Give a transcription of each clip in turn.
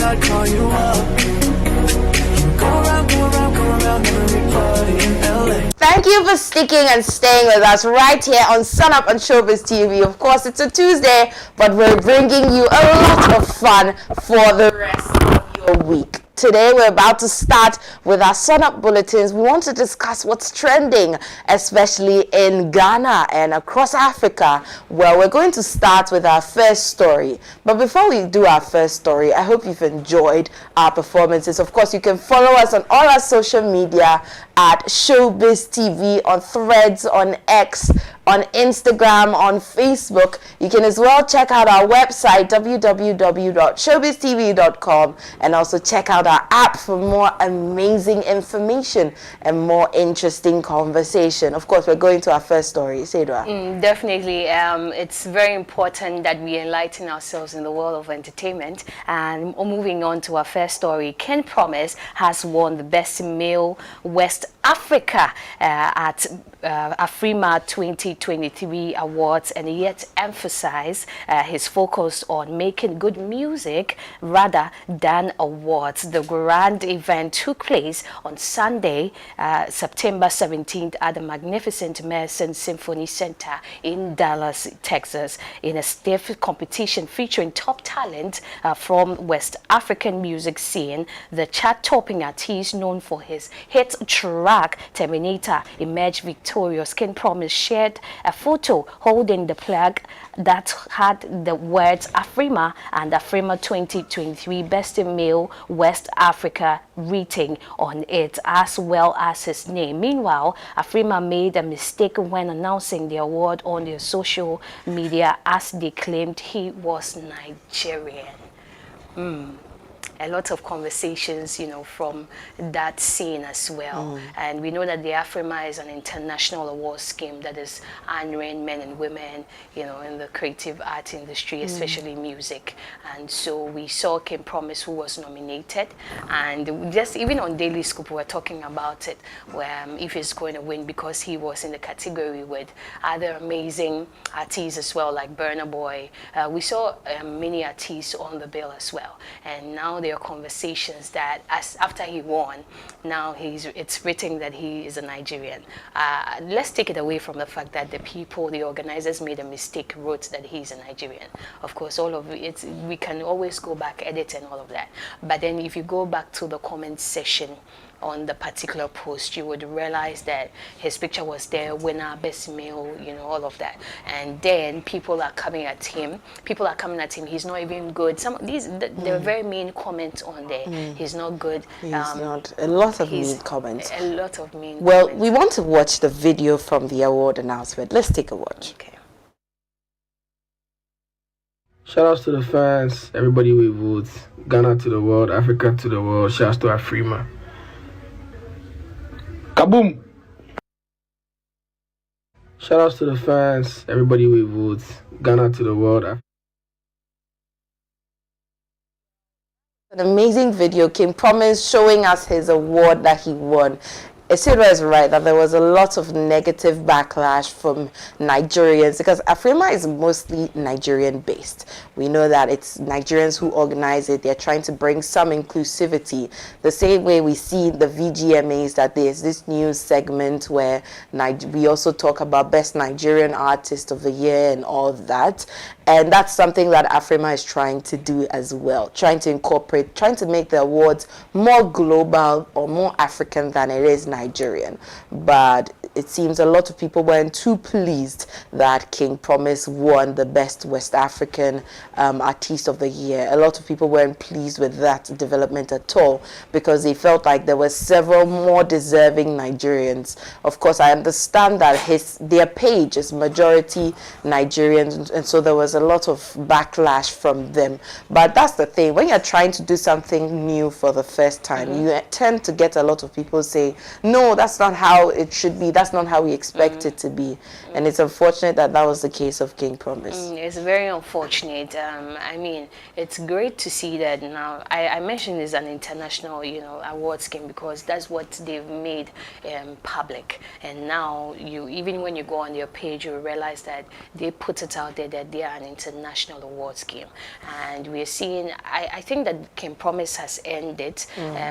I'd call you up. Go around, go around, go around every party in LA. Thank you for sticking and staying with us right here on Sun Up on Shobiz TV. Of course, it's a Tuesday, but we're bringing you a lot of fun for the rest of your week. Today, we're about to start with our Sun Up bulletins. We want to discuss what's trending, especially in Ghana and across Africa. Well, we're going to start with our first story. But before we do our first story, I hope you've enjoyed our performances. Of course, you can follow us on all our social media at Shobiz TV, on Threads, on X, on Instagram, on Facebook. You can as well check out our website, www.showbiztv.com, and also check out our app for more amazing information and more interesting conversation. Of course, we're going to our first story. Sedra. Definitely. It's very important that we enlighten ourselves in the world of entertainment. And moving on to our first story, Ken Promise has won the Best Male West Africa at Afrima 2023 awards, and yet emphasize his focus on making good music rather than awards. The grand event took place on Sunday, September 17th at the magnificent Merson Symphony Center in Dallas, Texas, in a stiff competition featuring top talent from West African music scene. The chart-topping artist known for his hit track Terminator emerged victorious. Ken Promise shared a photo holding the plaque that had the words Afrima and Afrima 2023 Best Male West Africa written on it, as well as his name. Meanwhile, Afrima made a mistake when announcing the award on their social media, as they claimed he was Nigerian. A lot of conversations, from that scene as well. And we know that the Afrima is an international award scheme that is honoring men and women, in the creative art industry, especially music. And so we saw Ken Promise, who was nominated. And just even on Daily Scoop, we're talking about it, where if he's going to win, because he was in the category with other amazing artists as well, like Burna Boy. We saw many artists on the bill as well. And now there are conversations that after he won, now it's written that he is a Nigerian. Let's take it away from the fact that the organizers made a mistake, wrote that he's a Nigerian. Of course, all of it, we can always go back, edit and all of that. But then if you go back to the comment section on the particular post, you would realize that his picture was there, winner, best male, all of that. And then people are coming at him. He's not even good. Some of these, there are very mean comments on there. He's not good. He's not. A lot of mean comments. A lot of mean Well, comments. we want to watch the video from the award announcement. Let's take a watch. Okay. Shout outs to the fans, everybody who votes. Ghana to the world, Africa to the world. Shout outs to Afrima. Kaboom! Shout outs to the fans, everybody who votes. Ghana to the world. An amazing video, Ken Promise showing us his award that he won. Isidra is right that there was a lot of negative backlash from Nigerians, because Afrima is mostly Nigerian based. We know that it's Nigerians who organize it. They're trying to bring some inclusivity. The same way we see the VGMAs, that there's this news segment where we also talk about Best Nigerian Artist of the Year and all that. And that's something that Afrima is trying to do as well, trying to incorporate, trying to make the awards more global or more African than it is Nigerian. But it seems a lot of people weren't too pleased that Ken Promise won the Best West African Artist of the Year. A lot of people weren't pleased with that development at all, because they felt like there were several more deserving Nigerians. Of course, I understand that their page is majority Nigerians, and so there was a lot of backlash from them. But that's the thing, when you're trying to do something new for the first time, you tend to get a lot of people say, no, that's not how it should be, that's that's not how we expect it to be. And it's unfortunate that that was the case of King Promise. It's very unfortunate. I mean, it's great to see that now. I mentioned it's an international, award scheme because that's what they've made public. And now, even when you go on their page, you realize that they put it out there that they are an international award scheme. And we're seeing, I think that King Promise has ended.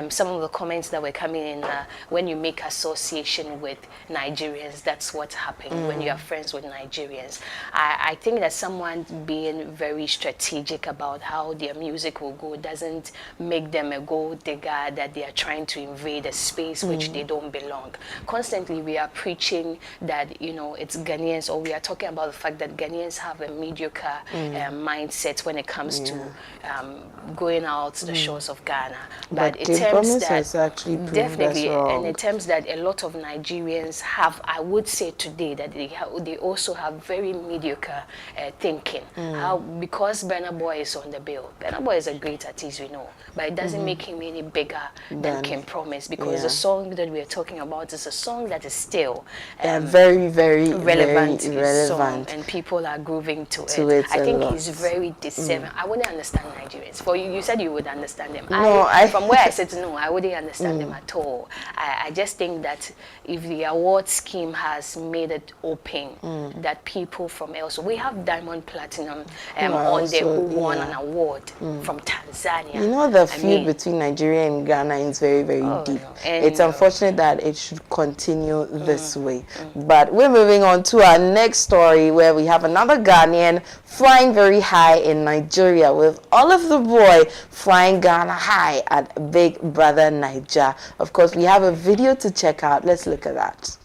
Some of the comments that were coming in, when you make association with Nigerians, that's what happened when you are friends with Nigerians. I think that someone being very strategic about how their music will go doesn't make them a gold digger, that they are trying to invade a space which they don't belong. Constantly we are preaching that it's Ghanaians, or we are talking about the fact that Ghanaians have a mediocre mindset when it comes to going out the shores of Ghana. But it terms that definitely, and in terms that a lot of Nigerians have, I would say today that they also have very mediocre thinking. How, because Burna Boy is on the bill. Burna Boy is a great artist, we know, but it doesn't make him any bigger than King Promise, because the song that we are talking about is a song that is still very, very relevant, song, and people are grooving to it. I think he's very deserving. I wouldn't understand Nigerians. For you said you would understand them. No, from where I said no, I wouldn't understand them at all. I just think that if the award scheme has made it open, that people from elsewhere, we have Diamond Platinum on there who won an award from Tanzania. The feud between Nigeria and Ghana is very, very deep. No. It's unfortunate that it should continue this way. But we're moving on to our next story, where we have another Ghanaian flying very high in Nigeria, with all of the boy flying Ghana high at Big Brother Naija. Of course, we have a video to check out. Let's look at that.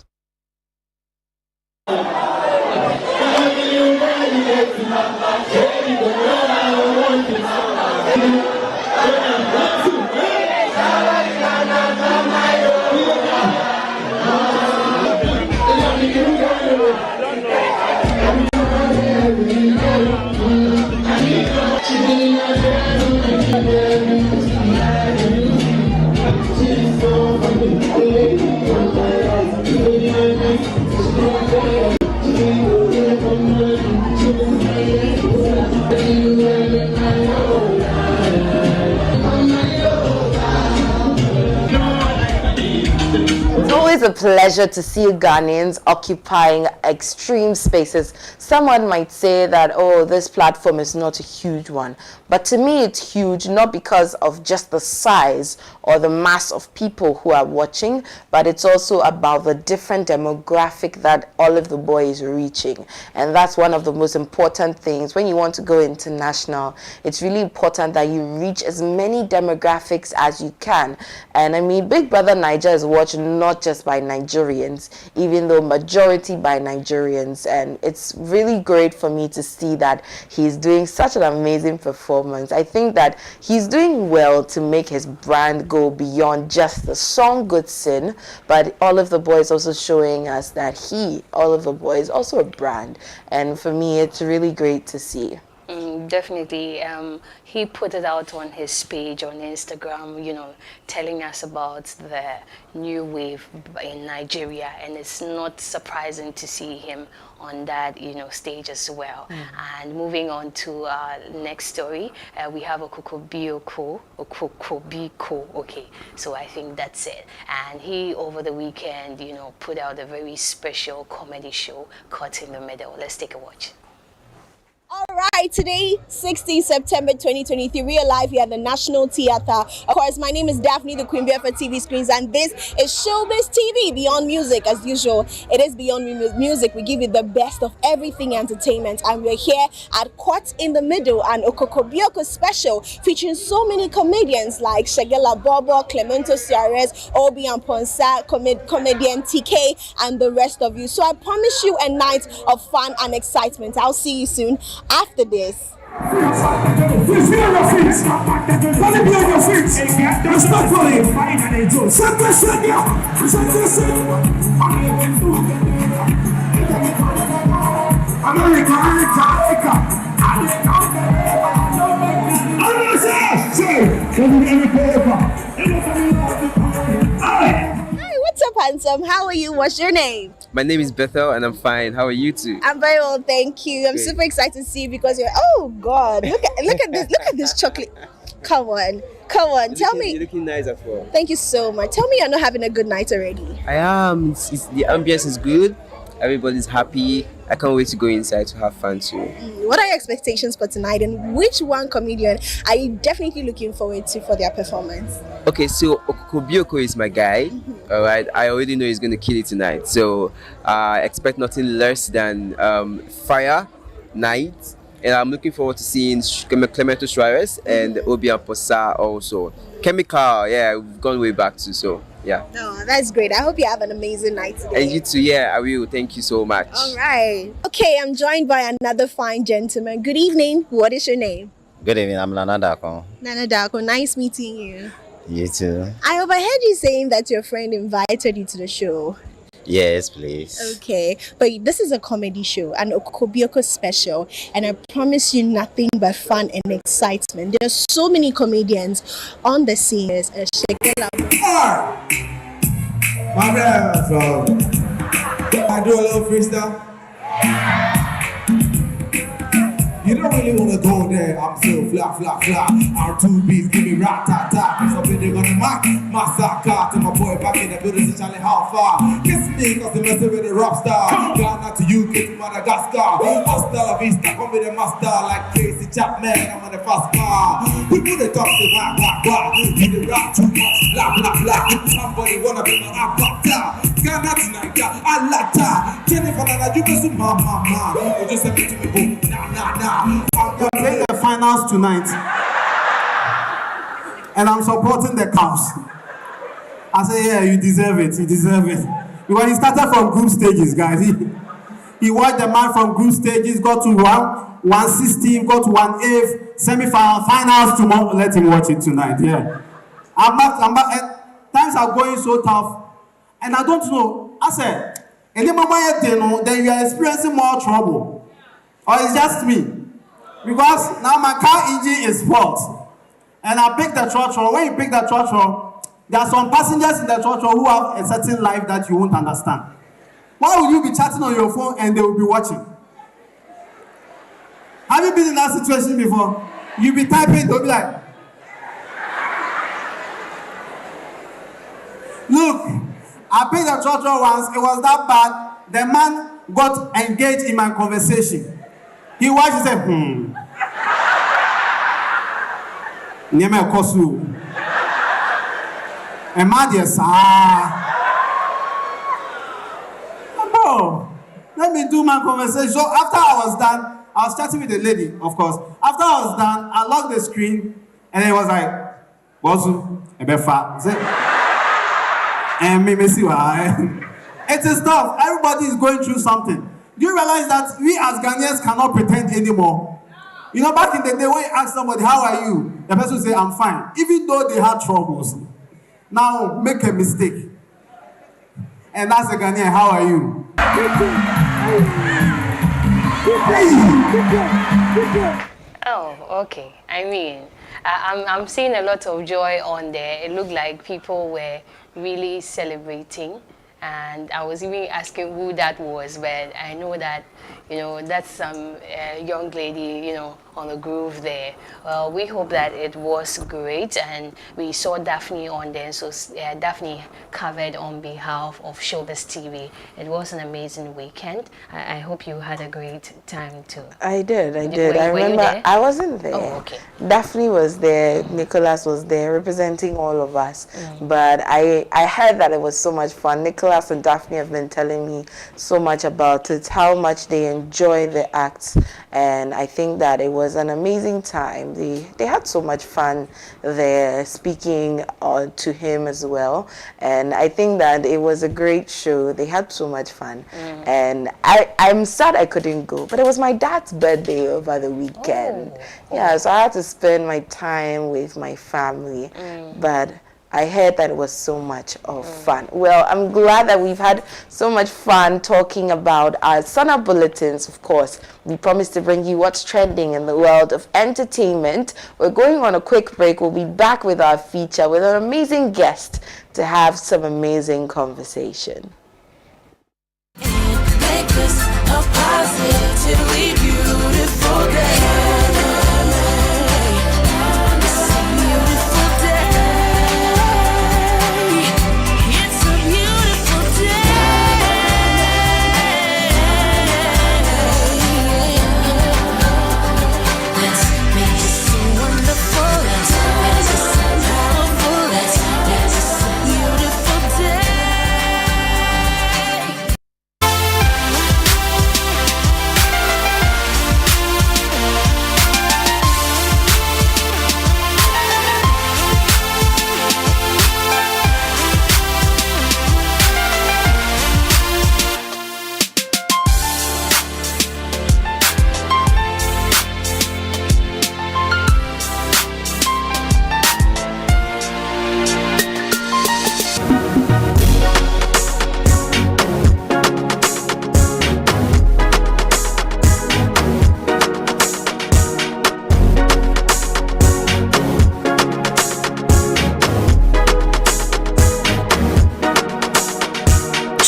A pleasure to see Ghanaians occupying extreme spaces. Someone might say that, oh, this platform is not a huge one, but to me it's huge, not because of just the size or the mass of people who are watching, but it's also about the different demographic that all of the boy is reaching. And that's one of the most important things when you want to go international. It's really important that you reach as many demographics as you can. And I mean, Big Brother Naija is watched not just by Nigerians, even though majority by Nigerians, and it's really great for me to see that he's doing such an amazing performance. I think that he's doing well to make his brand go beyond just the song Good Sin, but all of the boys also showing us that all of the boys, also a brand, and for me it's really great to see. Definitely. He put it out on his page on Instagram, telling us about the new wave in Nigeria, and it's not surprising to see him on that, stage as well. And moving on to our next story, we have Okokobiko. Okay, so I think that's it. And he, over the weekend, put out a very special comedy show, Caught in the Middle. Let's take a watch. All right, today, 16 September 2023, we are live here at the National Theatre. Of course, my name is Daphne, the Queen Bear for TV Screens, and this is Shobiz TV, Beyond Music. As usual, it is Beyond Music. We give you the best of everything entertainment, and we're here at Caught in the Middle, an Okokobioko special featuring so many comedians like Shagela Bobo, Clemento Ciares, Obi and Ponsa, comedian TK, and the rest of you. So I promise you a night of fun and excitement. I'll see you soon after this. Please be on your feet. Let it be on your feet. Respectfully. America. handsome. How are you? What's your name? My name is Bethel and I'm fine. How are you two? I'm very well, thank you. I'm Great. super excited to see you because you're. Oh God! Look at this chocolate. Come on. Tell me. You're looking nice as well. Thank you so much. Tell me you're not having a good night already. I am. The ambience is good. Everybody's happy. I can't wait to go inside to have fun too. What are your expectations for tonight, and which one comedian are you definitely looking forward to for their performance? Okay, so Okobioko is my guy. All right, I already know he's going to kill it tonight. So expect nothing less than fire night. And I'm looking forward to seeing Clemento Suarez and Obian Posa also. Chemical, yeah, we've gone way back too. So yeah. Oh, that's great. I hope you have an amazing night today. And you too, yeah, I will. Thank you so much. All right. Okay, I'm joined by another fine gentleman. Good evening. What is your name? Good evening, I'm Nana Dako. Nana Dako. Nice meeting you. You too? I overheard you saying that your friend invited you to the show. Yes, please. Okay, but this is a comedy show, an Okobioko special, and I promise you nothing but fun and excitement. There's so many comedians on the scene. My bad, so I do a little freestyle. You don't really want to go there. I'm still fly. R2Bs, give me rat-tat-tat. Cause I'm bidding on the mic. Massacre to my boy back in the building, so Charlie, how far? Kiss me, cause they messing with a rock star. Ghana to UK to Madagascar. Hasta la vista, come with a master like Casey Chapman. I'm on the fast car. People they talk to wah. You the rap too much, blah. Somebody wanna be my avatar. Ghana tonight, I like that. Jennifer, Nana, you can mama. You just send me to me, boom, nah. I'm playing the finals tonight, and I'm supporting the Cavs. I say, yeah, you deserve it. Because he started from group stages, guys. He watched the man from group stages, got to 1/16, got to 1/8, semi-final, finals tomorrow. Let him watch it tonight. Yeah, I'm back. And times are going so tough, and I don't know. I said, then you are experiencing more trouble, or it's just me. Because now my car engine is fault, and I picked the trotro. When you pick the trotro, there are some passengers in the trotro who have a certain life that you won't understand. Why will you be chatting on your phone and they will be watching? Have you been in that situation before? You'll be typing, they'll be like, look, I picked the trotro once, it was that bad. The man got engaged in my conversation. He watched and said, Nyeme kosu. Emadies, bro, let me do my conversation. So after I was done, I was chatting with the lady, of course. After I was done, I locked the screen, and it was like, Bosu, Ebefa. And me see why. It is tough. Everybody is going through something. Do you realize that we as Ghanaians cannot pretend anymore? You know, back in the day when you ask somebody, how are you? The person will say, I'm fine. Even though they had troubles. Now, make a mistake. And that's a Ghanaian, how are you? Oh, okay. I mean, I'm seeing a lot of joy on there. It looked like people were really celebrating. And I was even asking who that was, but I know that, that's some young lady, on the groove there. Well, we hope that it was great, and we saw Daphne on there, so Daphne covered on behalf of Shobiz TV. It was an amazing weekend. I hope you had a great time too. I did. I remember I wasn't there. Oh, okay. Daphne was there, Nicholas was there, representing all of us. But I heard that it was so much fun. Nicholas and Daphne have been telling me so much about it, how much they enjoy the acts, and I think that it was an amazing time. They had so much fun there, speaking to him as well, and I think that it was a great show. They had so much fun, and I'm sad I couldn't go, but it was my dad's birthday over the weekend. Yeah, so I had to spend my time with my family, but I heard that it was so much of fun. Well, I'm glad that we've had so much fun talking about our Sunday bulletins. Of course, we promised to bring you what's trending in the world of entertainment. We're going on a quick break. We'll be back with our feature with an amazing guest to have some amazing conversation. Make this a positively beautiful day.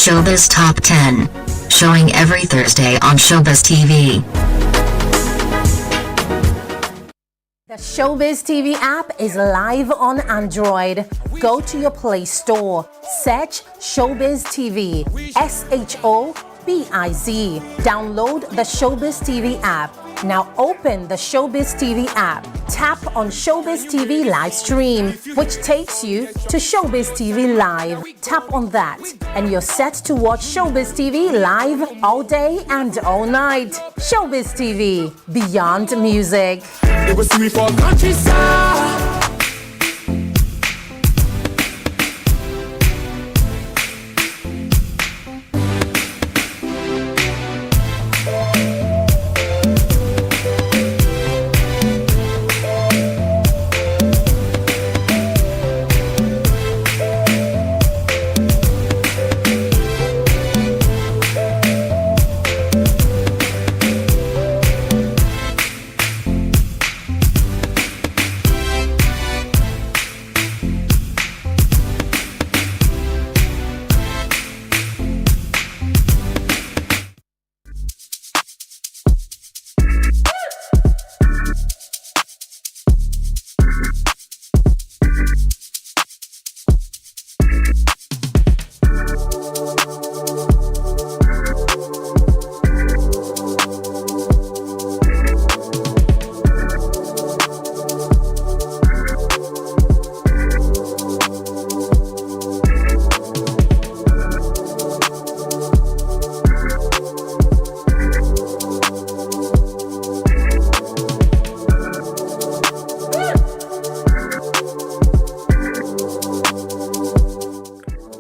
Shobiz Top 10. Showing every Thursday on Shobiz TV. The Shobiz TV app is live on Android. Go to your Play Store. Search Shobiz TV. SHOBIZ. Download the Shobiz TV app. Now open the Shobiz TV app. Tap on Shobiz TV live stream, which takes you to Shobiz TV Live. Tap on that, and you're set to watch Shobiz TV live all day and all night. Shobiz TV, beyond music. It was sweet for countryside.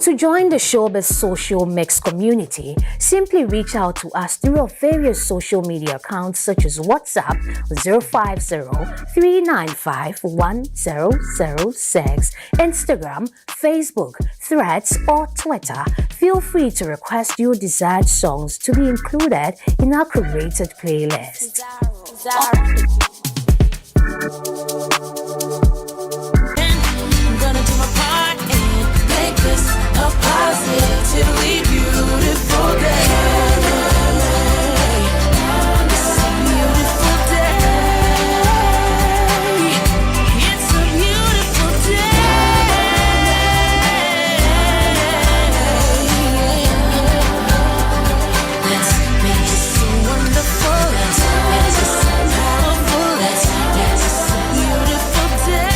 To join the Shobiz social mix community, simply reach out to us through our various social media accounts such as WhatsApp 050-395-1006, Instagram, Facebook, Threads, or Twitter. Feel free to request your desired songs to be included in our curated playlist. I'm gonna do my part and make this a positively beautiful day. It's a beautiful day. It's a beautiful day. Let's make it so wonderful. Let's make it so powerful. Let's make it so beautiful day.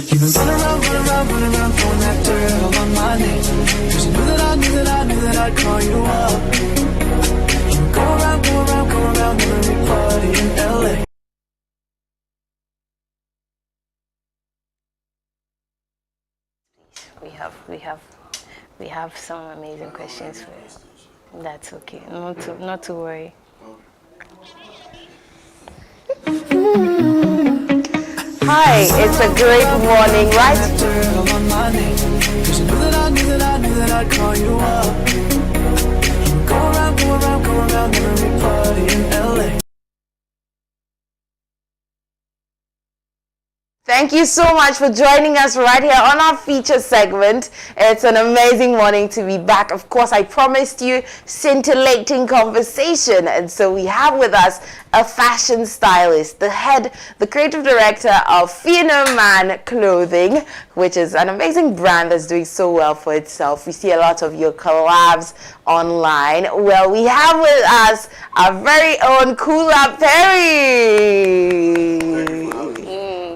You've been running around, throwing that dirt all on my name. 'Cause you knew that I'd call you up. You go around every party in LA. We have some amazing questions for you. That's okay. Not to worry. Hi, it's a great morning, right? Cause you knew that I'd call you up. Go around every party in LA. Thank you so much for joining us right here on our feature segment. It's an amazing morning to be back. Of course, I promised you scintillating conversation. And so we have with us a fashion stylist, the creative director of Fear No Man Clothing, which is an amazing brand that's doing so well for itself. We see a lot of your collabs online. Well, we have with us our very own Kula Perry.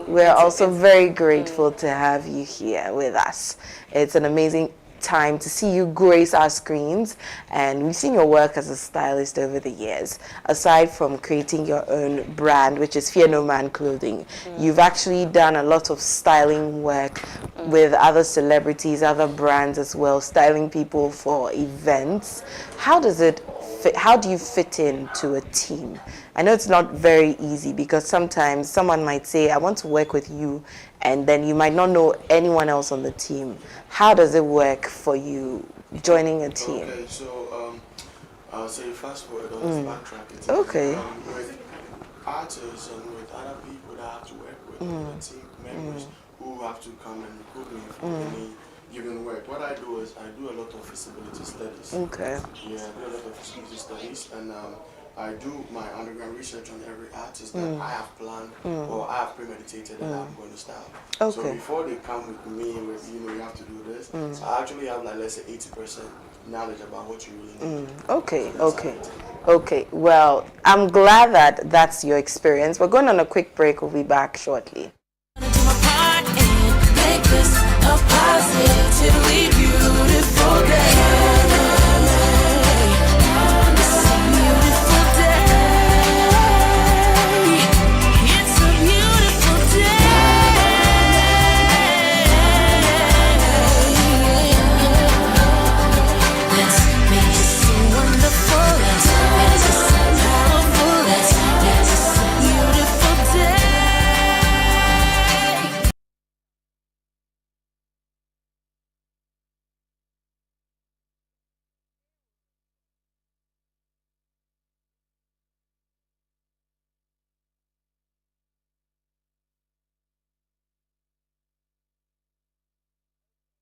We're also very grateful to have you here with us. It's an amazing time to see you grace our screens, and we've seen your work as a stylist over the years. Aside from creating your own brand, which is Fear No Man Clothing, you've actually done a lot of styling work with other celebrities, other brands as well, styling people for events. How do you fit into a team? I know it's not very easy because sometimes someone might say, I want to work with you, and then you might not know anyone else on the team. How does it work for you joining a team? Okay, so I'll say fast forward on this backtrack. Okay. With artists and with other people that I have to work with, the team members who have to come and recruit me for any given work. What I do is I do a lot of feasibility studies. Okay. Yeah, I do a lot of feasibility studies, and I do my underground research on every artist that I have planned or I have premeditated that I'm going to style. Okay. So before they come with me, with you have to do this. So I actually have like, let's say 80% knowledge about what you really need. Okay. Well, I'm glad that that's your experience. We're going on a quick break. We'll be back shortly.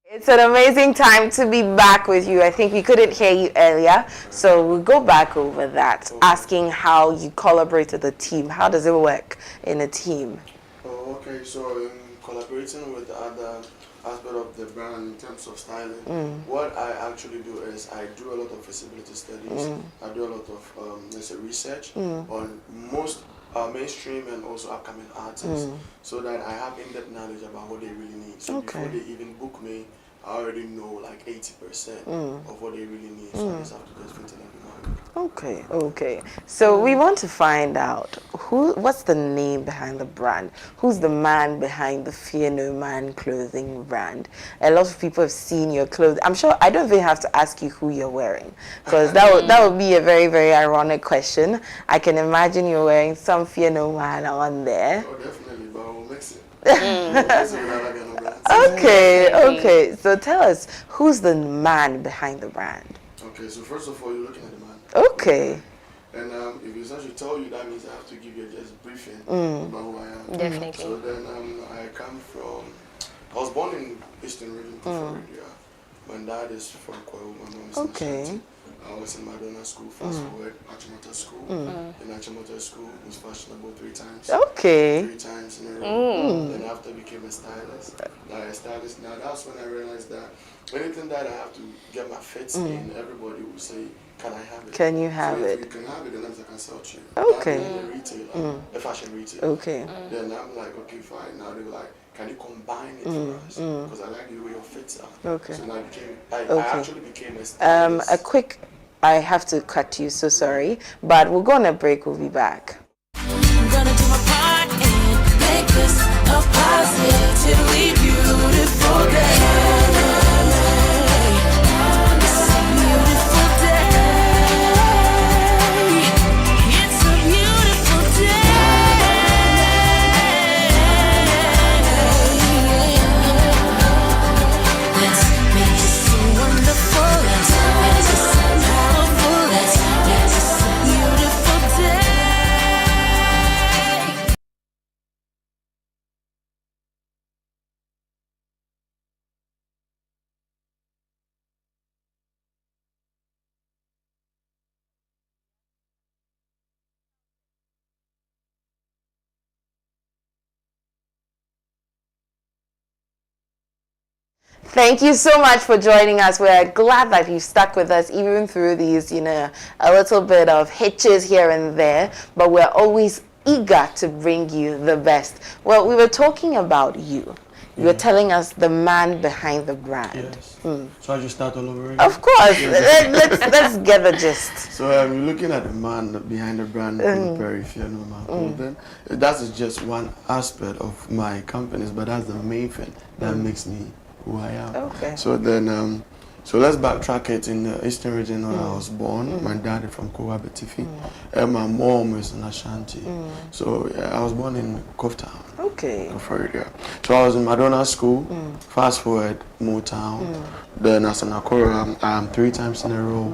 It's an amazing time to be back with you. I think we couldn't hear you earlier, so we'll go back over that, asking how you collaborate with the team. How does it work in a team? Oh, okay. So in collaborating with the other aspect of the brand in terms of styling, what I actually do is I do a lot of feasibility studies. I do a lot of let's say research on most mainstream and also upcoming artists, so that I have in-depth knowledge about what they really need. So before they even book me, I already know like 80% of what they really need. So I just have to just fit in every market. Okay. So we want to find out what's the name behind the brand? Who's the man behind the Fear No Man Clothing brand? A lot of people have seen your clothes. I'm sure I don't even have to ask you who you're wearing, because that would be a very, very ironic question. I can imagine you're wearing some Fear No Man on there. Oh, definitely, but we'll mix it. Okay. So tell us, who's the man behind the brand? Okay, so first of all, you're looking at the man. Okay. And if it's actually tell you, that means I have to give you just a briefing about who I am. Definitely. So then I was born in Eastern Region, Florida. My dad is from Kwao, my mom is from Ashanti. I was in Madonna school, fast forward, Achimota school. In Achimota school, was fashionable 3 times. 3 times in a row. Then after I became a stylist. Now that's when I realized that anything that I have to get my fits in, everybody will say, can I have it? Can you have it? If you can have it, then I can sell to you. Okay. A fashion retail. Okay. Then I'm like, okay, fine. Now they were like, can you combine it for us? Because I like the way your fits are. Okay. So now I actually became a stylist. I have to cut you, so sorry. But we'll go on a break, we'll be back. I'm gonna do my part and make this a positively beautiful day. It's a beautiful day. Thank you so much for joining us. We're glad that you stuck with us even through these, a little bit of hitches here and there, but we're always eager to bring you the best. Well, we were talking about you. You were telling us the man behind the brand. Yes. So I just start all over again? Of course. let's get the gist. So you're looking at the man behind the brand, Very Fear No Man. Then that's just one aspect of my companies, but that's the main thing that makes me who I am. Okay. So then, so let's backtrack it. In the Eastern region where I was born, my dad is from Kowa Betifi, and my mom is in Ashanti. So I was born in Coftown. Okay. Yeah. So I was in Madonna school. Fast forward, Motown. Then as an Akora, 3 times in a row.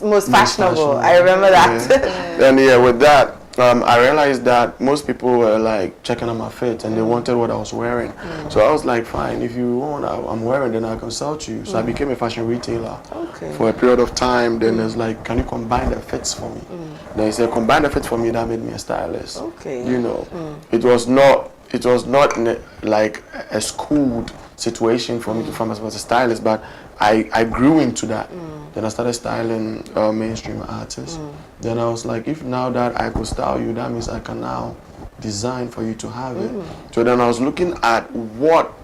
Most fashionable. I remember that. Yeah. Then with that, I realized that most people were like checking on my fit and they wanted what I was wearing. So I was like, fine, if you want what I'm wearing, then I can sell to you. So I became a fashion retailer for a period of time. Then there's like, can you combine the fits for me? Then he said, combine the fits for me. That made me a stylist. Okay. It was not like a schooled situation for me to form as a stylist, but I grew into that. Then I started styling mainstream artists. Then I was like, if now that I could style you, that means I can now design for you to have it. So then I was looking at what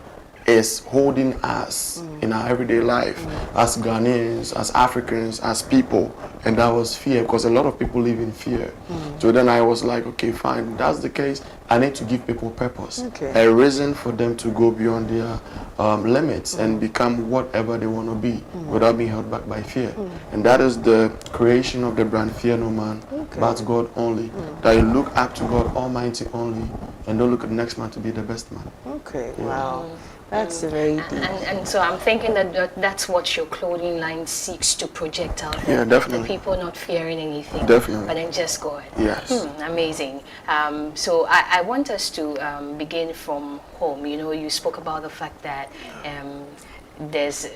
is holding us in our everyday life as Ghanaians, as Africans, as people, and that was fear, because a lot of people live in fear. So then I was like, okay, fine, if that's the case, I need to give people purpose, a reason for them to go beyond their limits and become whatever they want to be without being held back by fear. And that is the creation of the brand Fear No Man, but God only. That you look up to God Almighty only and don't look at the next man to be the best man. Okay, wow. That's very deep. And so I'm thinking that that's what your clothing line seeks to project out there. Yeah, definitely. The people not fearing anything. Definitely. But then just God. Yes. Amazing. So I want us to begin from home. You spoke about the fact that there's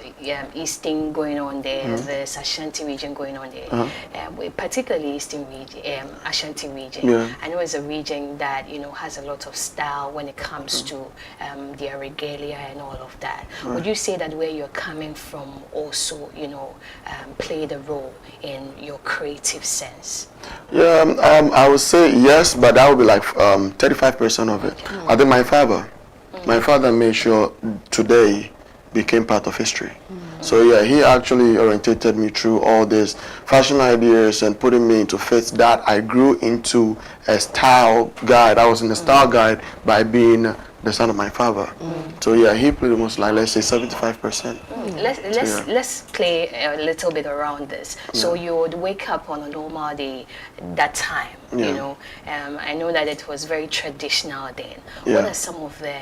Eastern going on there, there's Ashanti region going on there, particularly Eastern region, Ashanti region. I know it's a region that has a lot of style when it comes to their regalia and all of that. Would you say that where you're coming from also played a role in your creative sense? Yeah, I would say yes, but that would be like 35% of it. I think my father made sure today became part of history. So yeah, he actually orientated me through all these fashion ideas and putting me into fits that I grew into a style guide. I was in the style guide by being the son of my father. So yeah, he played almost like, let's say 75%. Let's play a little bit around this. So you would wake up on a normal day that time, I know that it was very traditional then. What are some of the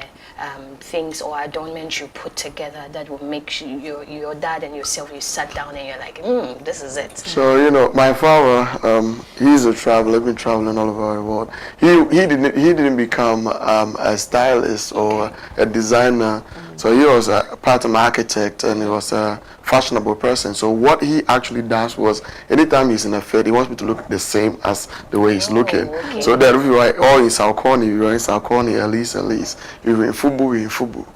things or adornments you put together that will make your dad and yourself, you sat down and you're like, this is it? So my father, he's a traveler, been traveling all over the world. He didn't become a stylist or a designer. So he was a part of an architect and he was a fashionable person. So what he actually does was, anytime he's in a fit, he wants me to look the same as the way he's looking. So that if you are all in Saucony, you're in Saucony, at least. If you're in Fubu, you're in Fubu.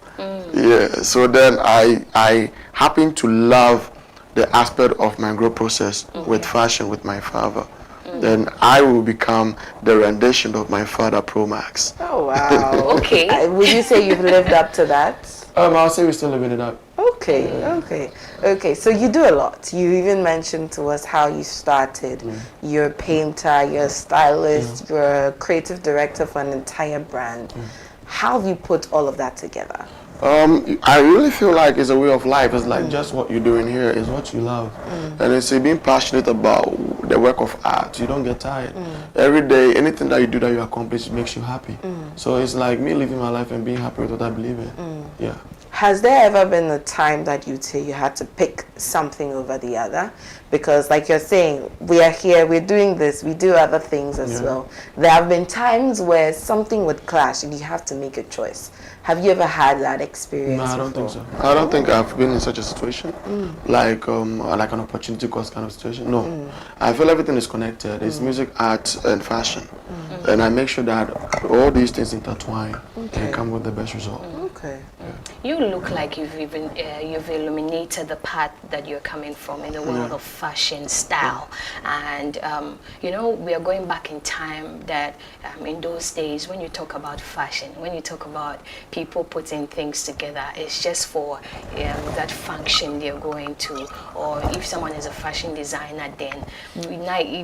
Yeah. So then I happen to love the aspect of my growth process with fashion with my father. Then I will become the rendition of my father, Pro Max. Oh wow. Okay. Would you say you've lived up to that? I'll say we're still living it up. Okay. So you do a lot. You even mentioned to us how you started. You're a painter, you're a stylist, you're a creative director for an entire brand. How have you put all of that together? I really feel like it's a way of life. It's like just what you're doing here is what you love. And it's being passionate about the work of art. You don't get tired. Every day, anything that you do that you accomplish makes you happy. So it's like me living my life and being happy with what I believe in. Yeah. Has there ever been a time that you'd say you had to pick something over the other? Because like you're saying, we are here, we're doing this, we do other things as well. There have been times where something would clash and you have to make a choice. Have you ever had that experience? No, I don't think so. I don't think I've been in such a situation, like an opportunity cost kind of situation. No, I feel everything is connected. It's music, art, and fashion, and I make sure that all these things intertwine and come with the best result. Okay. You look like you've illuminated the path that you're coming from in the world of fashion style, and you know, we are going back in time that in those days when you talk about fashion, when you talk about people putting things together, it's just for that function they're going to, or if someone is a fashion designer, then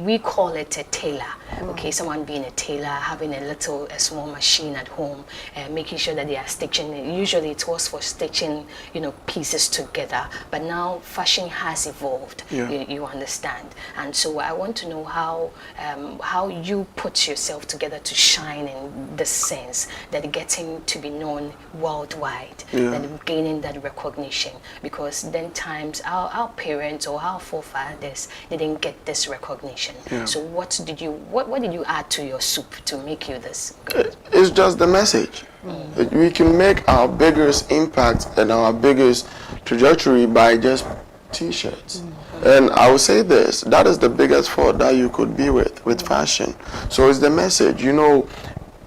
we call it a tailor. Okay, someone being a tailor, having a small machine at home, making sure that they are stitching. Usually it was for stitching, you know, pieces together, but now fashion has evolved. You understand, and so I want to know how you put yourself together to shine in the sense that getting to be known worldwide, and gaining that recognition, because then times our parents or our forefathers didn't get this recognition. So what did you add to your soup to make you this good? It's just the message. We can make our biggest impact and our biggest trajectory by just t-shirts. And I will say this, that is the biggest fault that you could be with fashion. So it's the message. You know,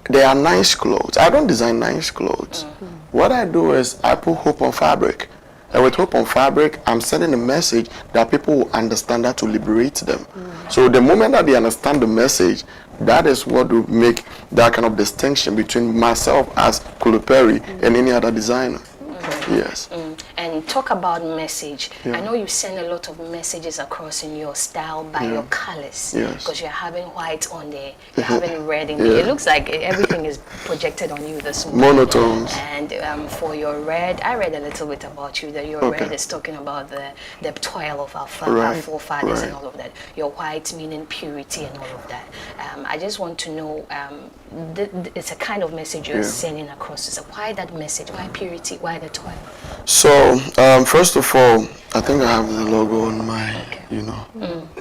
they are nice clothes. I don't design nice clothes. What I do is I put hope on fabric. And with hope on fabric, I'm sending a message that people will understand, that to liberate them. So the moment that they understand the message, that is what will make that kind of distinction between myself as Kuluperi and any other designer. Yes. And talk about message. I know you send a lot of messages across in your style by your colors. Because you're having white on there, you're having red in there. It looks like everything is projected on you this morning. Monotones. And for your red, I read a little bit about you, that your red is talking about the toil of our forefathers and all of that. Your white meaning purity and all of that. I just want to know, it's a kind of message you're sending across. So why that message? Why purity? Why the toil? So, first of all, I think I have the logo on my,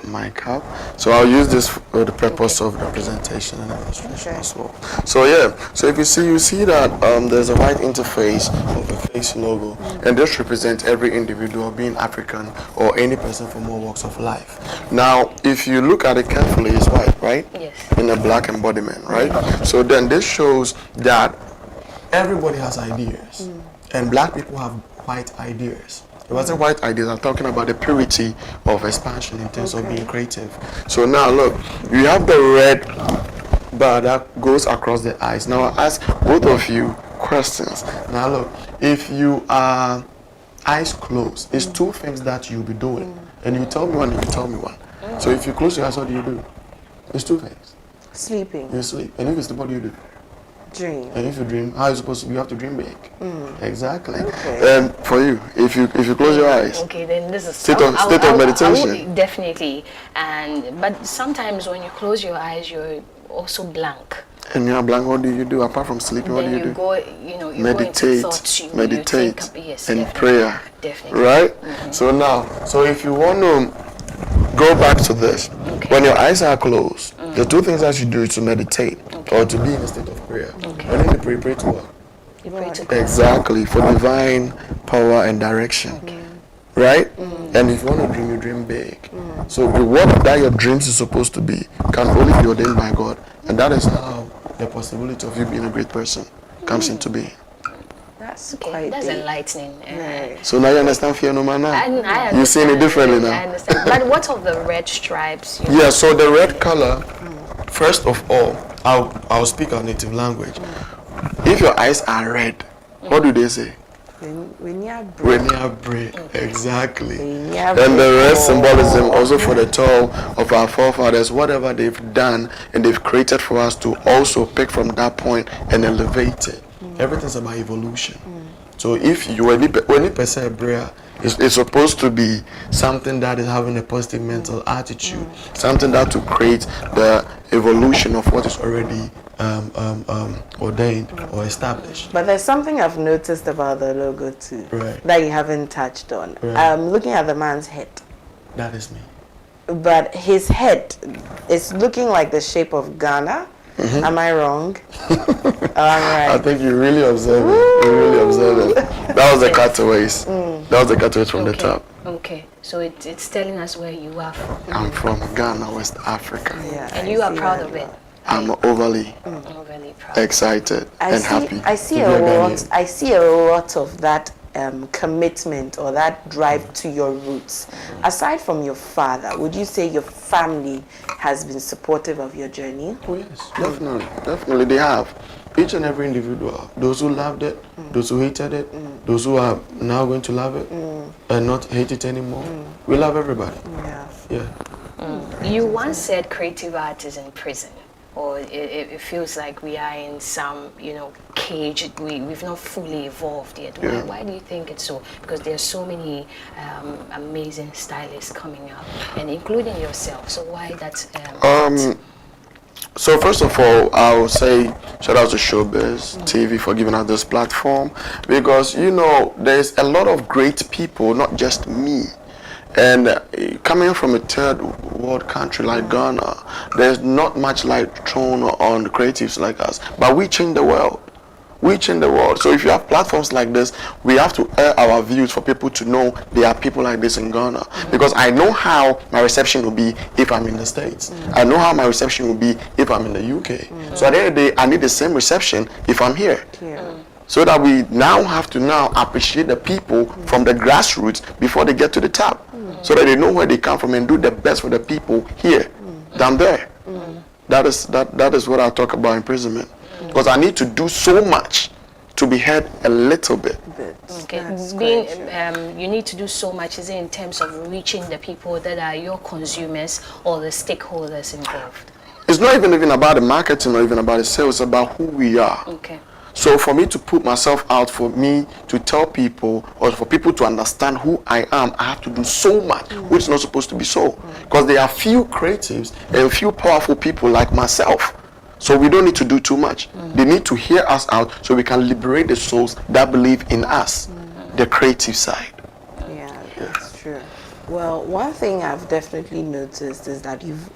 my cap. So I'll use this for the purpose of representation and illustration as well. So so if you see that there's a white interface of the face logo, and this represents every individual, being African or any person from all walks of life. Now, if you look at it carefully, it's white, right? Yes. In a black embodiment, right? So then this shows that everybody has ideas, and black people have white ideas. It wasn't white ideas, I'm talking about the purity of expansion in terms of being creative. So now look, you have the red bar that goes across the eyes. Now I ask both of you questions. Now look, if you are eyes closed, it's two things that you'll be doing. And you tell me one and you tell me one. So if you close your eyes, what do you do? It's two things. Sleeping. You sleep. And if you sleep, what do you do? Dream. And if you dream, how are you supposed to? You have to dream big. Exactly. And for you, if you close your eyes. Okay, then this is state of meditation. Definitely. But sometimes when you close your eyes, you're also blank. And you're blank. What do you do apart from sleeping? What do you do? Go, you meditate. Go into thoughts, meditate. And prayer. Definitely. Right. So now, if you want to go back to this, when your eyes are closed, the two things that you do is to meditate or to be in a state of prayer. When you pray to what? You pray to God. Exactly, for divine power and direction. Right? And if you want to dream, you dream big. So the work that your dreams is supposed to be can only be ordained by God. And that is how the possibility of you being a great person comes into being. That's quite That's deep. enlightening. So now you understand fear no man now? I You're seeing it differently now. I understand. But what of the red stripes? Yeah, so the red color, first of all, I'll speak our native language. If your eyes are red, what do they say? Exactly. And the red symbolism also for the toe of our forefathers, whatever they've done and they've created for us to also pick from that point and elevate it. Everything's about evolution. So if you when you perceive prayer, it's supposed to be something that is having a positive mental attitude, something that to create the evolution of what is already ordained or established. But there's something I've noticed about the logo too, that you haven't touched on. Looking at the man's head. That is me. But his head is looking like the shape of Ghana. Am I wrong? All right. I think you really observe it. You really observe it. That was the cutaways. That was the cutaways from the top. Okay, so it's telling us where you are from. I'm from Ghana, West Africa. Yeah, and you are proud of it. I'm overly proud. excited and happy. I see a lot of that commitment or that drive to your roots. Aside from your father, would you say your family has been supportive of your journey? Oh yes, definitely they have. Each and every individual, those who loved it, those who hated it, those who are now going to love it and not hate it anymore. We love everybody. Yeah. You once said creative art is in prison, or it feels like we are in some, cage. We've not fully evolved yet. Why do you think it's so? Because there are so many amazing stylists coming up, and including yourself. So why that? So first of all, I will say shout out to Shobiz TV for giving us this platform, because there's a lot of great people, not just me. And coming from a third world country like Ghana, there's not much light thrown on creatives like us. But we change the world. We change the world. So if you have platforms like this, we have to air our views for people to know there are people like this in Ghana. Because I know how my reception will be if I'm in the States. I know how my reception will be if I'm in the UK. So at the end of the day, I need the same reception if I'm here. So that we now have to appreciate the people from the grassroots before they get to the top. So that they know where they come from and do the best for the people here than there. That is what I talk about imprisonment. Because I need to do so much to be heard a little bit. Okay. You need to do so much. Is it in terms of reaching the people that are your consumers or the stakeholders involved? It's not even about the marketing or even about the sales. It's about who we are. Okay. So for me to put myself out, for me to tell people, or for people to understand who I am, I have to do so much, which is not supposed to be so. Because there are few creatives and few powerful people like myself. So we don't need to do too much. They need to hear us out so we can liberate the souls that believe in us, the creative side. Yeah, that's true. Well, one thing I've definitely noticed is that you've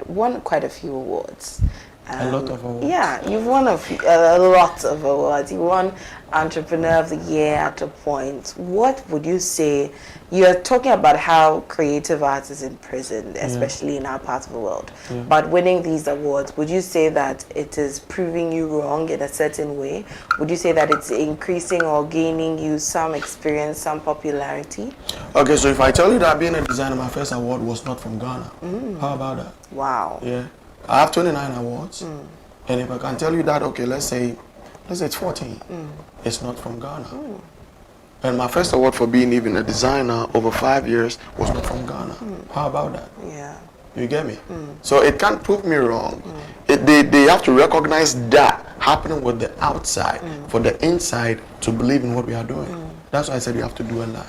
won quite a few awards. A lot of awards. Yeah, you've won a lot of awards. You won Entrepreneur of the Year at a point. What would you say? You're talking about how creative art is imprisoned, especially in our part of the world. But winning these awards, would you say that it is proving you wrong in a certain way? Would you say that it's increasing or gaining you some experience, some popularity? Okay, so if I tell you that being a designer, my first award was not from Ghana, how about that? Wow. Yeah. I have 29 awards, and if I can tell you that, okay, let's say it's 14, it's not from Ghana. And my first award for being even a designer over 5 years was not from Ghana. How about that? Yeah. You get me? So it can't prove me wrong. They have to recognize that happening with the outside for the inside to believe in what we are doing. That's why I said you have to do a lot.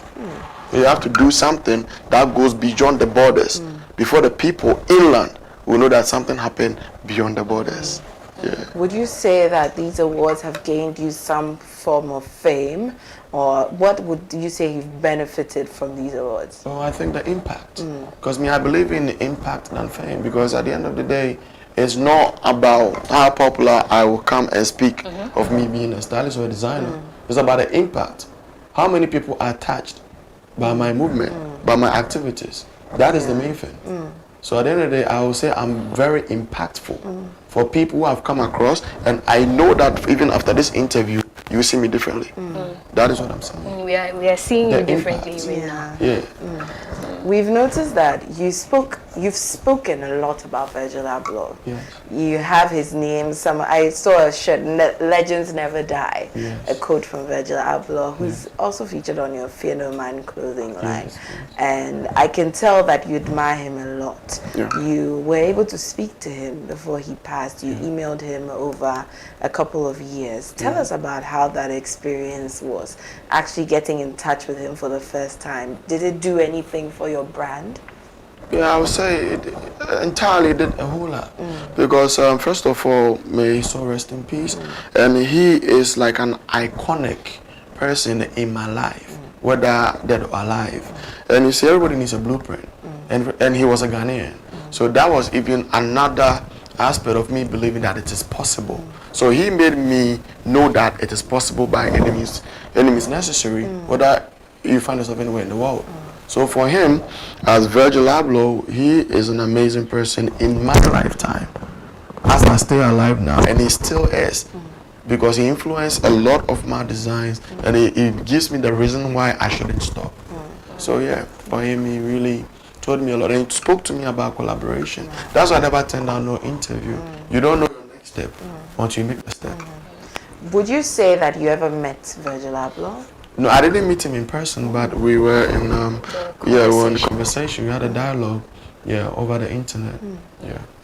You have to do something that goes beyond the borders before the people inland will know that something happened beyond the borders. Yeah. Would you say that these awards have gained you some form of fame, or what would you say you've benefited from these awards? So I think the impact, because I believe in the impact than fame, because at the end of the day, it's not about how popular I will come and speak of me being a stylist or a designer. It's about the impact. How many people are touched by my movement, by my activities? That is the main thing. So at the end of the day, I will say I'm very impactful for people who have come across, and I know that even after this interview, you see me differently. That is what I'm saying. We are seeing you differently now. Yeah. We've noticed that you've spoken a lot about Virgil Abloh. Yes. You have his name. I saw a shirt, Legends Never Die, a quote from Virgil Abloh, who's also featured on your Fear No Man clothing line. And I can tell that you admire him a lot. You were able to speak to him before he passed. You emailed him over a couple of years. Tell us about how that experience was, actually getting in touch with him for the first time. Did it do anything for your brand? Yeah, I would say it entirely did a whole lot. Because first of all, may his soul rest in peace. And he is like an iconic person in my life, whether dead or alive. And you see, everybody needs a blueprint. And he was a Ghanaian. So that was even another aspect of me believing that it is possible. So he made me know that it is possible by any means necessary, whether you find yourself anywhere in the world. So for him, as Virgil Abloh, he is an amazing person in my lifetime. As I stay alive now, and he still is. Because he influenced a lot of my designs, and it gives me the reason why I shouldn't stop. So yeah, for him, he really told me a lot, and he spoke to me about collaboration. That's why I never turned down no interview. You don't know your next step once you make the step. Would you say that you ever met Virgil Abloh? No, I didn't meet him in person, but we were in we were in a conversation. We had a dialogue, over the internet.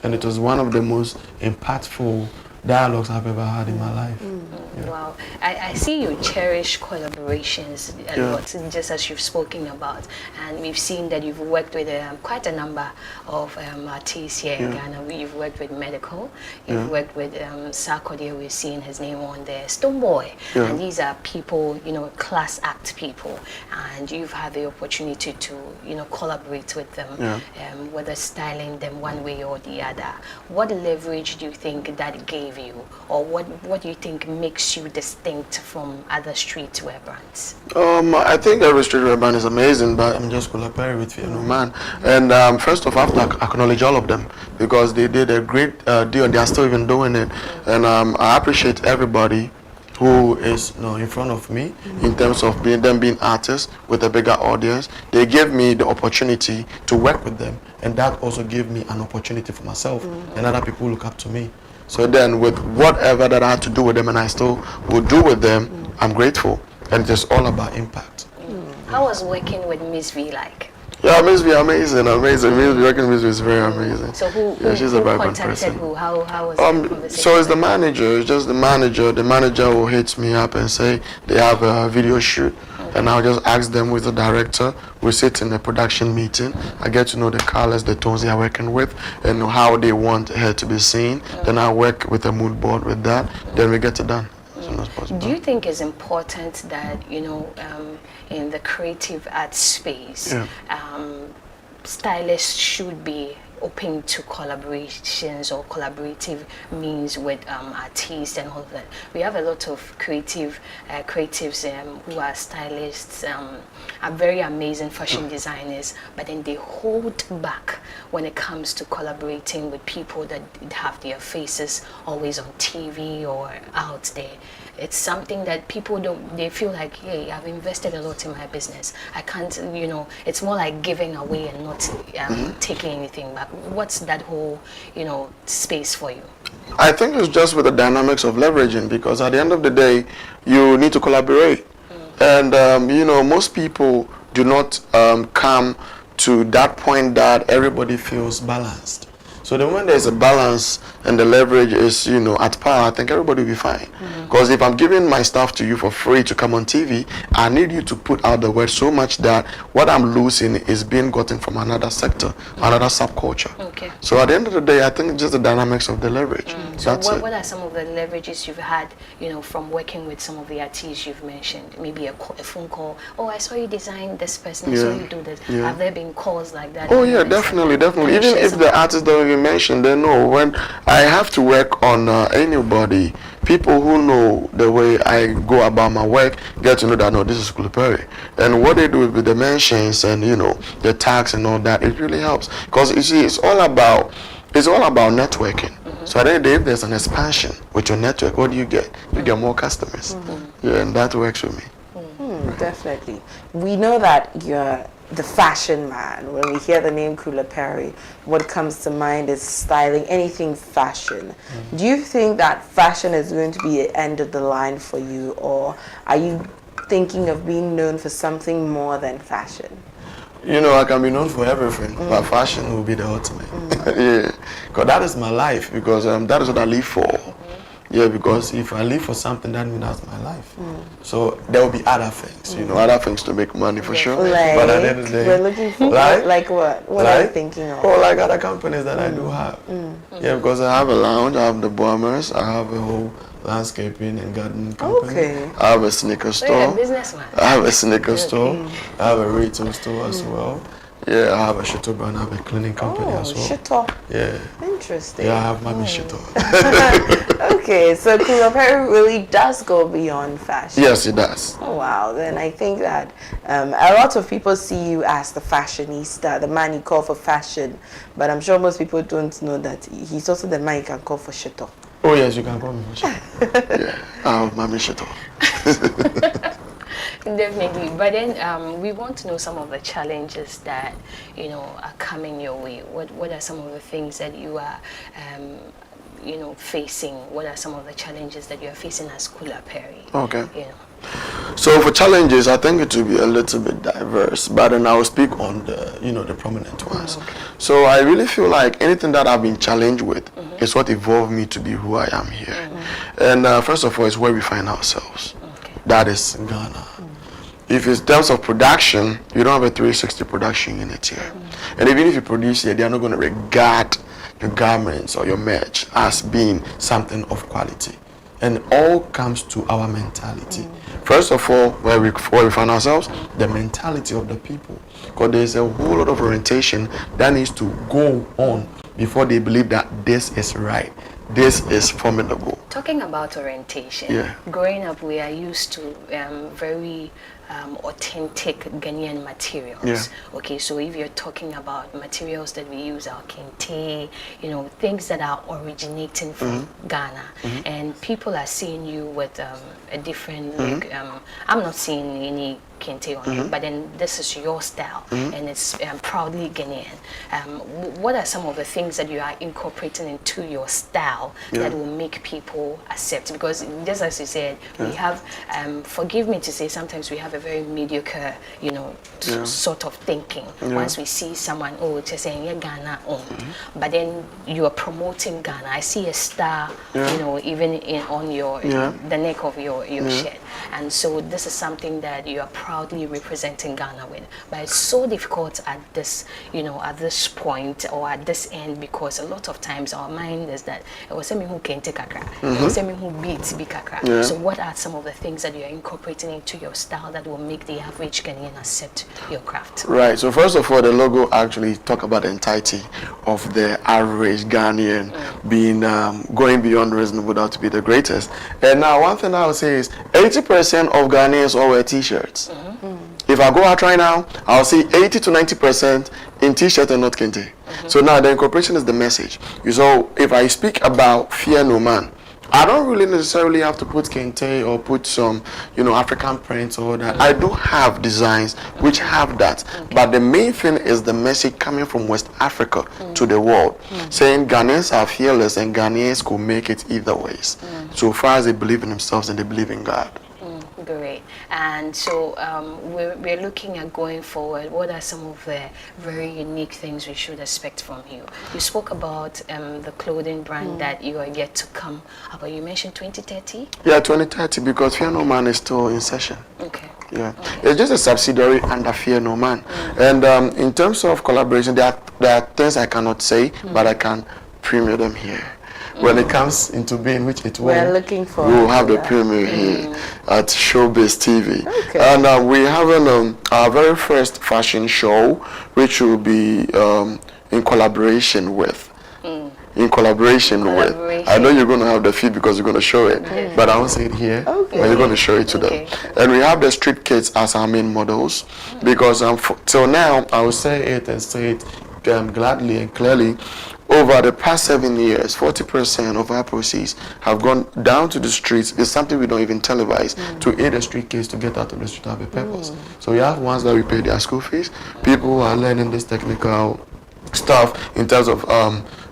And it was one of the most impactful dialogues I've ever had in my life. Wow, I see you cherish collaborations a lot, just as you've spoken about, and we've seen that you've worked with quite a number of artists here in Ghana. You've worked with Medical, you've worked with Sarkodie, we've seen his name on there, Stoneboy, and these are people, class act people, and you've had the opportunity to, collaborate with them, whether styling them one way or the other. What leverage do you think that gave you, or what do you think makes you distinct from other streetwear brands? I think every streetwear brand is amazing, but I'm just collaborating with man. And first off, I have to acknowledge all of them because they did a great deal, and they are still even doing it. And I appreciate everybody who is in front of me in terms of being artists with a bigger audience. They gave me the opportunity to work with them, and that also gave me an opportunity for myself and other people who look up to me. So then with whatever that I had to do with them, and I still will do with them, I'm grateful. And it's all about impact. How was working with Miss V like? Yeah, Miss V, amazing. Miss V, working with Miss V is very amazing. So who she's a very good contacted person. who? How was the conversation? So it's the manager. It's just the manager. The manager will hit me up and say they have a video shoot. And I'll just ask them with the director. We sit in a production meeting. I get to know the colors, the tones they are working with, and how they want her to be seen. Then I work with a mood board with that. Then we get it done as soon as possible. Do you think it's important that, in the creative art space, stylists should be open to collaborations or collaborative means with artists and all of that? We have a lot of creatives who are stylists, are very amazing fashion designers, but then they hold back when it comes to collaborating with people that have their faces always on TV or out there. It's something that people they feel like, hey, I've invested a lot in my business. I can't, it's more like giving away and not taking anything back. What's that whole, space for you? I think it's just with the dynamics of leveraging, because at the end of the day, you need to collaborate. And, most people do not come to that point that everybody feels balanced. So the moment there's a balance and the leverage is, at par, I think everybody will be fine. Because if I'm giving my stuff to you for free to come on TV, I need you to put out the word so much that what I'm losing is being gotten from another sector, another subculture. Okay. So at the end of the day, I think it's just the dynamics of the leverage. So what are some of the leverages you've had, from working with some of the artists you've mentioned? Maybe a phone call. Oh, I saw you design this person. I saw you do this. Have there been calls like that? Oh yeah, definitely. Even if the artist don't even mention, they know. When I have to work on anybody, people who know the way I go about my work get to know that, no, this is Kuliperi. And what they do with the mentions and, the tags and all that, it really helps. Because you see, it's all about networking. So at the end of the day, if there's an expansion with your network, what do you get? You get more customers. Yeah, and that works for me. Definitely. We know that you're the fashion man. When we hear the name Kuliperi, what comes to mind is styling, anything fashion. Do you think that fashion is going to be the end of the line for you, or are you thinking of being known for something more than fashion? I can be known for everything, but fashion will be the ultimate. Yeah, because that is my life, because that is what I live for. Yeah, because if I live for something, that means that's my life. So there will be other things, other things to make money for sure. Like, but at the end of the day, we're looking for like what? What are you thinking of? Or like other companies that I do have. Yeah, because I have a lounge, I have the Bombers, I have a whole landscaping and gardening company. I have a sneaker store. So you're a businessman. I have a sneaker store. I have a retail store as well. Yeah, I have a shito brand, I have a cleaning company as well. Shito. Yeah. Interesting. Yeah, I have Mami Shito. Okay, so Kulaperi really does go beyond fashion. Yes, it does. Oh, wow. Then I think that a lot of people see you as the fashionista, the man you call for fashion, but I'm sure most people don't know that he's also the man you can call for shito. Oh yes, you can call me for shito. Yeah, I have Mami Shito. Definitely, but then we want to know some of the challenges that are coming your way. What are some of the things that you are facing? What are some of the challenges that you are facing as Kulaperi? Okay. So for challenges, I think it will be a little bit diverse, but then I will speak on the prominent ones. Okay. So I really feel like anything that I've been challenged with is what evolved me to be who I am here. And first of all, it's where we find ourselves. Okay. That is Ghana. If it's in terms of production, you don't have a 360 production unit here. And even if you produce here, they are not going to regard your garments or your merch as being something of quality. And it all comes to our mentality. First of all, where we find ourselves, the mentality of the people. Because there's a whole lot of orientation that needs to go on before they believe that this is right. This is formidable. Talking about orientation, growing up we are used to very authentic Ghanaian materials. Okay, so if you're talking about materials that we use, our kente, things that are originating from Ghana, and people are seeing you with a different, I'm not seeing any kente on you, but then this is your style, and it's proudly Ghanaian. What are some of the things that you are incorporating into your style that will make people accept? Because just as you said, we have, forgive me to say, sometimes we have a very mediocre, sort of thinking. Once we see someone, just saying, yeah, Ghana owned, but then you are promoting Ghana. I see a star, even on your the neck of your shirt, and so this is something that you are proudly representing Ghana with. But it's so difficult at this, at this point or at this end, because a lot of times our mind is that it was me who can take kakra, it was me who beats be kakra. So what are some of the things that you are incorporating into your style that will make the average Ghanaian accept your craft? Right. So first of all, the logo actually talk about the entirety of the average Ghanaian being going beyond reasonable doubt to be the greatest. And now one thing I would say is 80% of Ghanaians all wear t-shirts. If I go out right now, I'll see 80 to 90% in t-shirt and not kente. So now the incorporation is the message. So if I speak about fear no man, I don't really necessarily have to put kente or put some, African prints or that. I do have designs which have that. But the main thing is the message coming from West Africa to the world, saying Ghanaians are fearless and Ghanaians could make it either ways. So far as they believe in themselves and they believe in God. Great. And so we're looking at going forward. What are some of the very unique things we should expect from you? You spoke about the clothing brand that you are yet to come up. You mentioned 2030? Yeah, 2030, because Fear No Man is still in session. Okay. Yeah, it's just a subsidiary under Fear No Man. And in terms of collaboration, there are things I cannot say, but I can premiere them here. When it comes into being, which it will, we're looking for. We will have the premiere here at Shobiz TV. Okay. And we have our very first fashion show, which will be in collaboration with. In collaboration with. I know you're going to have the feed because you're going to show it, but I won't say it here. Okay. But you're going to show it to them. And we have the street kids as our main models, because till now, I will say it and say it gladly and clearly. Over the past 7 years, 40% of our proceeds have gone down to the streets. It's something we don't even televise, to aid the street kids to get out of the street to have a purpose. So we have ones that we pay their school fees. People who are learning this technical stuff in terms of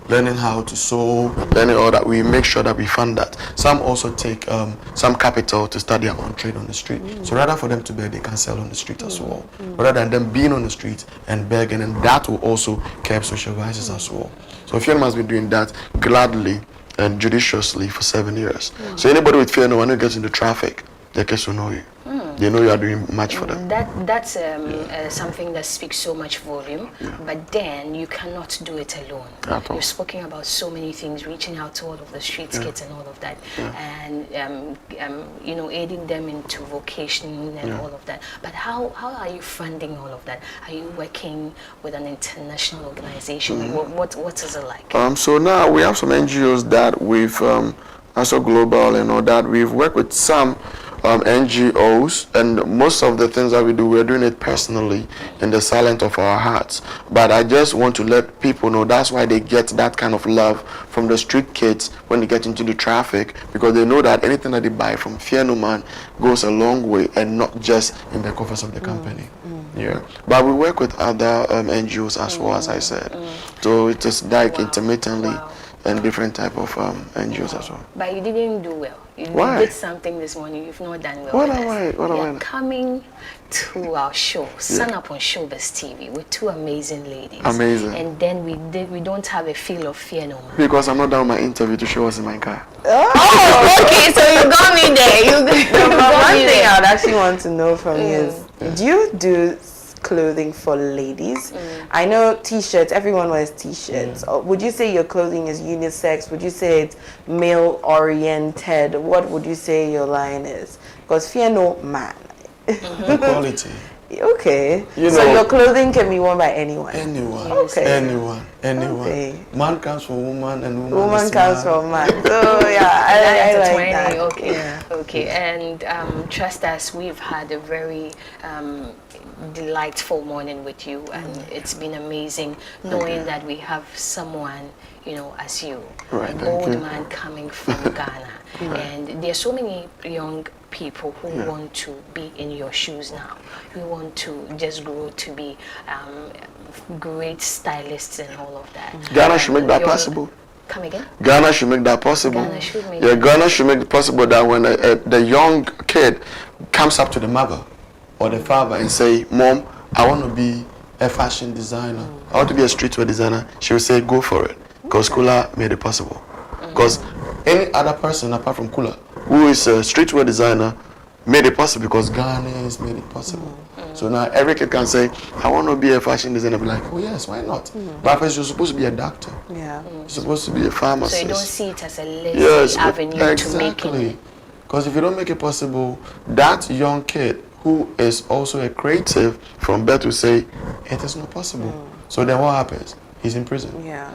learning how to sew, learning all that. We make sure that we fund that. Some also take some capital to start their own trade on the street. So rather for them to beg, they can sell on the street as well. Rather than them being on the street and begging, and that will also curb social vices as well. So Fear has been doing that gladly and judiciously for 7 years. So anybody with fear no one who gets into traffic, their kids will know you. They know you are doing much for them. That's something that speaks so much volume, but then you cannot do it alone. You're speaking about so many things, reaching out to all of the street kids and all of that, and you know, aiding them into vocation and all of that. But how are you funding all of that? Are you working with an international organization? What is it like? So now we have some NGOs that we've also global and all that. We've worked with some NGOs, and most of the things that we do, we're doing it personally in the silence of our hearts. But I just want to let people know that's why they get that kind of love from the street kids when they get into the traffic, because they know that anything that they buy from Fear No Man goes a long way, and not just in the coffers of the company. Yeah, but we work with other NGOs as well, as I said. So it is like intermittently. And different type of NGOs as well. But you didn't do well. You did something this morning. You've not done well. What am I? Coming to our show, Sun Up on Shobiz TV, with two amazing ladies. Amazing. And then we don't have a feel of fear no more. Because I'm not done my interview to show us in my car. Oh, okay. So you got me there. One thing I would actually want to know from you is, do you do clothing for ladies? I know t-shirts, everyone wears t-shirts. Would you say your clothing is unisex? Would you say it's male oriented? What would you say your line is? Because Fear No Man. Equality. Okay. You so know, your clothing can be worn by anyone. Anyone. Okay. Anyone. Okay. Man comes from woman, and woman comes from man. So yeah, I like that. Okay. Yeah. Okay. And trust us, we've had a very delightful morning with you, and it's been amazing knowing that we have someone, you know, as you, an old man coming from Ghana. And there are so many young people who want to be in your shoes now. We want to just grow to be great stylists and all of that. Ghana should make that possible. Come again? Ghana should make that possible. Ghana should make Ghana should make it possible that when the young kid comes up to the mother or the father and say, Mom, I want to be a fashion designer. I want to be a streetwear designer. She will say, go for it. Because Kula made it possible. Because any other person apart from Kula who is a streetwear designer made it possible, because Ghanaians made it possible. So now every kid can say, I want to be a fashion designer. Be like, oh yes, why not? But first you're supposed to be a doctor. Yeah. You're supposed to be a pharmacist. So you don't see it as a lazy avenue to make it. Because if you don't make it possible, that young kid who is also a creative from birth will say, it is not possible. So then what happens? He's in prison. Yeah.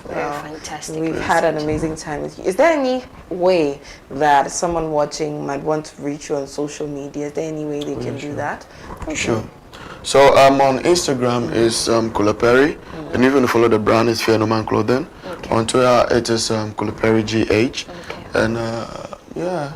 Very fantastic. We've had an amazing time with you. Is there any way that someone watching might want to reach you on social media? Is there any way they can do that? Okay. Sure. So on Instagram is Kulaperi, and even to follow the brand is Fear No Man Clothing. On Twitter it is Kulaperi GH, and yeah,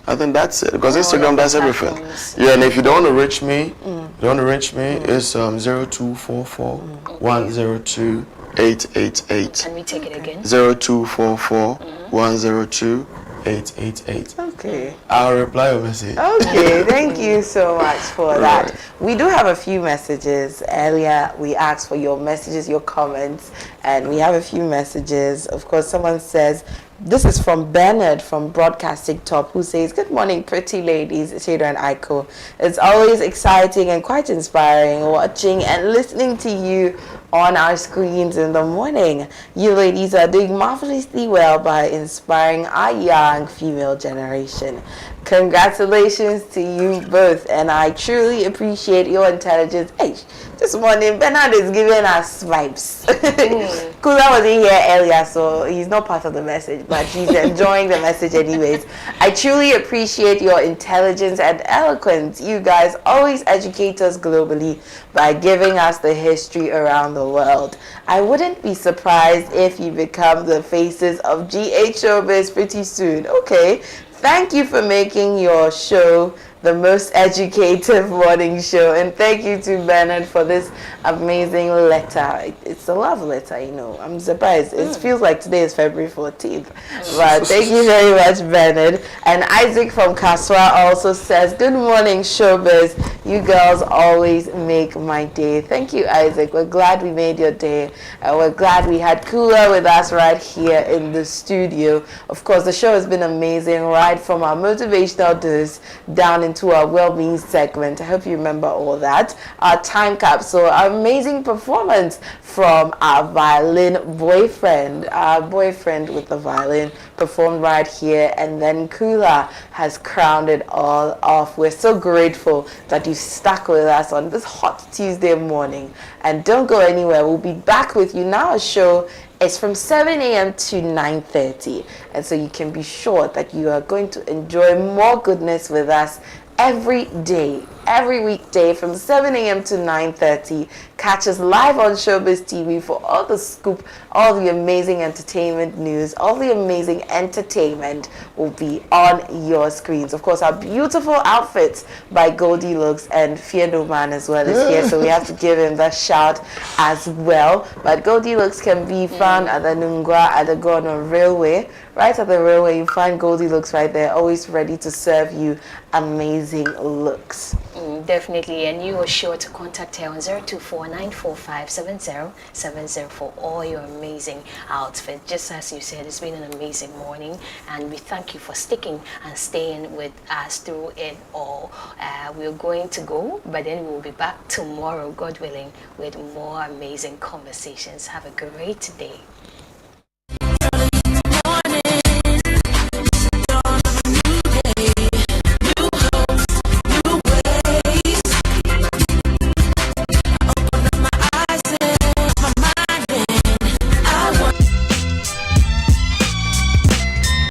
I think that's it. Because Instagram does everything. Yeah, and if you don't want to reach me, it's 0244 102 888. Can we take it again? 0244 102 888. Okay. I'll reply your message. Okay, thank you so much for that. We do have a few messages. Earlier, we asked for your messages, your comments, and we have a few messages. Of course, someone says, this is from Bernard from Broadcasting Top, who says, good morning, pretty ladies, Shada and Aiko. It's always exciting and quite inspiring watching and listening to you on our screens in the morning. You ladies are doing marvelously well by inspiring our young female generation. Congratulations to you both, and I truly appreciate your intelligence. Hey, this morning Bernard is giving us vibes. Kula wasn't here earlier, so he's not part of the message, but he's enjoying the message anyways. I truly appreciate your intelligence and eloquence. You guys always educate us globally by giving us the history around the world. I wouldn't be surprised if you become the faces of GH Shobiz pretty soon. Okay. Thank you for making your show the most educative morning show, and thank you to Bernard for this amazing letter. It's a love letter, you know. I'm surprised. It feels like today is February 14th. But thank you very much, Bernard. And Isaac from Kaswa also says, good morning, Shobiz. You girls always make my day. Thank you, Isaac. We're glad we made your day. We're glad we had Kula with us right here in the studio. Of course, the show has been amazing, right from our motivational dose down into our well-being segment. I hope you remember all that. Our time capsule, our amazing performance from our violin boyfriend. Our boyfriend with the violin performed right here, and then Kula has crowned it all off. We're so grateful that you stuck with us on this hot Tuesday morning. And don't go anywhere. We'll be back with you now. Our show is from 7 a.m. to 9:30. And so you can be sure that you are going to enjoy more goodness with us every day, every weekday from 7 a.m. to 9:30. Catch us live on Shobiz TV for all the scoop, all the amazing entertainment news, all the amazing entertainment will be on your screens. Of course, our beautiful outfits by Goldilocks and Fear No Man as well is here, so we have to give him that shout as well. But Goldilocks can be found at the Nungwa at the Gono Railway. Right at the railway, you find Goldilocks right there, always ready to serve you amazing looks. Definitely, and you are sure to contact her on 0249457070 for all your amazing outfits. Just as you said, it's been an amazing morning, and we thank you for sticking and staying with us through it all. We're going to go, but then we'll be back tomorrow, God willing, with more amazing conversations. Have a great day.